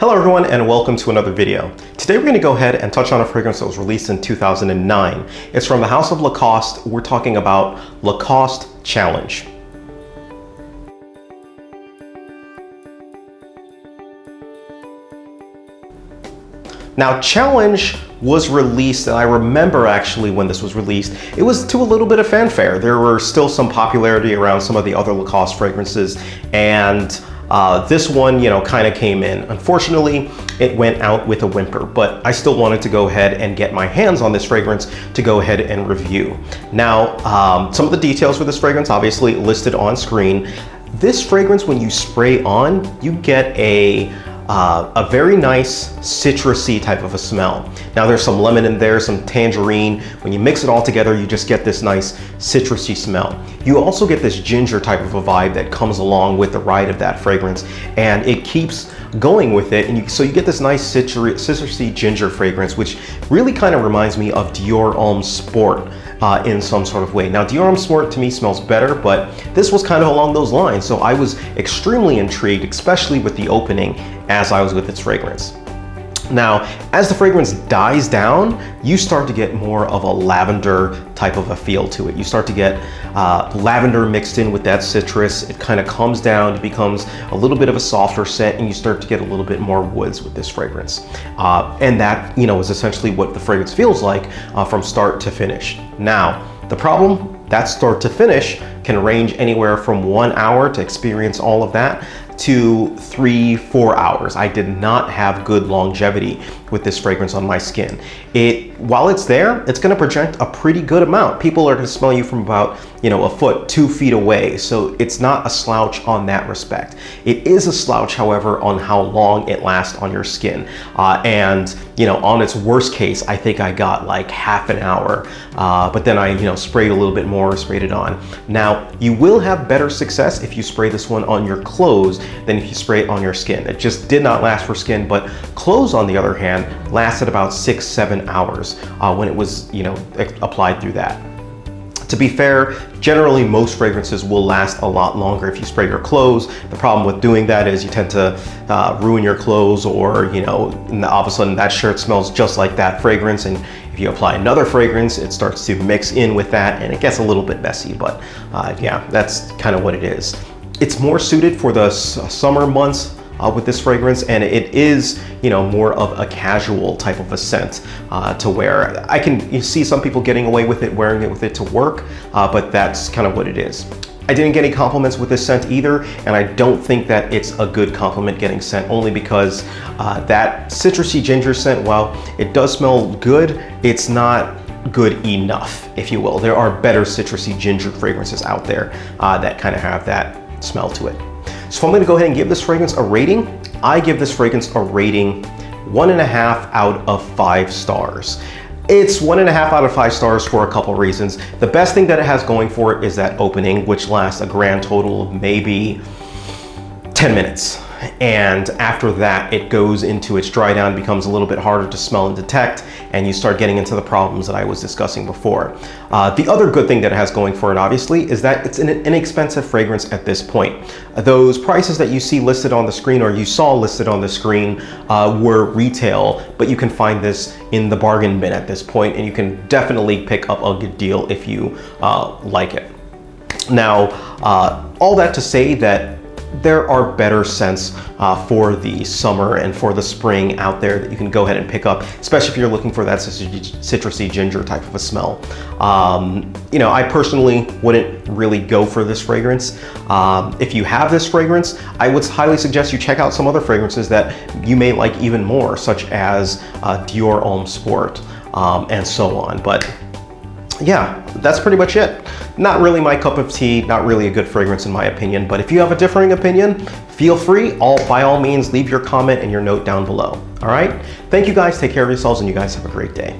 Hello everyone and welcome to another video. Today we're going to go ahead and touch on a fragrance that was released in 2009. It's from the house of Lacoste. We're talking about Lacoste Challenge. Now Challenge was released, and I remember actually when this was released, it was to a little bit of fanfare. There were still some popularity around some of the other Lacoste fragrances, and this one, kind of came in. Unfortunately, it went out with a whimper, but I still wanted to go ahead and get my hands on this fragrance to go ahead and review. Now, some of the details for this fragrance obviously listed on screen. This fragrance, when you spray on, you get a very nice citrusy type of a smell. Now there's some lemon in there, some tangerine. When you mix it all together, you just get this nice citrusy smell. You also get this ginger type of a vibe that comes along with the ride of that fragrance, and it keeps going with it. And so you get this nice citrusy ginger fragrance, which really kind of reminds me of Dior Homme Sport in some sort of way. Now Dior Homme Sport to me smells better, but this was kind of along those lines. So I was extremely intrigued, especially with the opening as I was with its fragrance. Now, as the fragrance dies down, you start to get more of a lavender type of a feel to it. You start to get lavender mixed in with that citrus. It kind of comes down, it becomes a little bit of a softer scent, and you start to get a little bit more woods with this fragrance. And that, is essentially what the fragrance feels like from start to finish. Now, the problem, that start to finish can range anywhere from 1 hour to experience all of that to 3-4 hours. I did not have good longevity with this fragrance on my skin. While it's there, it's going to project a pretty good amount. People are going to smell you from about, a foot, 2 feet away. So it's not a slouch on that respect. It is a slouch, however, on how long it lasts on your skin. And on its worst case, I think I got like half an hour. But then I, sprayed a little bit more, sprayed it on. Now, you will have better success if you spray this one on your clothes than if you spray it on your skin. It just did not last for skin, but clothes, on the other hand, lasted about 6-7 hours when it was, applied through that. To be fair, generally most fragrances will last a lot longer if you spray your clothes. The problem with doing that is you tend to ruin your clothes, or and all of a sudden that shirt smells just like that fragrance, and if you apply another fragrance, it starts to mix in with that and it gets a little bit messy, but yeah, that's kind of what it is. It's more suited for the summer months with this fragrance, and it is, more of a casual type of a scent to wear. You see some people getting away with it, wearing it with it to work, but that's kind of what it is. I didn't get any compliments with this scent either, and I don't think that it's a good compliment getting scent, only because that citrusy ginger scent, while it does smell good, it's not good enough, if you will. There are better citrusy ginger fragrances out there that kind of have that smell to it. So I'm going to go ahead and give this fragrance a rating. I give this fragrance a rating 1.5 out of 5 stars. It's 1.5 out of 5 stars for a couple reasons. The best thing that it has going for it is that opening, which lasts a grand total of maybe 10 minutes. And after that, it goes into its dry down, becomes a little bit harder to smell and detect, and you start getting into the problems that I was discussing before. The other good thing that it has going for it, obviously, is that it's an inexpensive fragrance at this point. Those prices that you see listed on the screen, or you saw listed on the screen, were retail, but you can find this in the bargain bin at this point, and you can definitely pick up a good deal if you like it. Now, all that to say that there are better scents for the summer and for the spring out there that you can go ahead and pick up, especially if you're looking for that citrusy ginger type of a smell. I personally wouldn't really go for this fragrance. If you have this fragrance, I would highly suggest you check out some other fragrances that you may like even more, such as Dior Homme Sport and so on. But yeah, that's pretty much it. Not really my cup of tea, not really a good fragrance in my opinion, but if you have a differing opinion, feel free, by all means, leave your comment and your note down below. All right? Thank you guys, take care of yourselves, and you guys have a great day.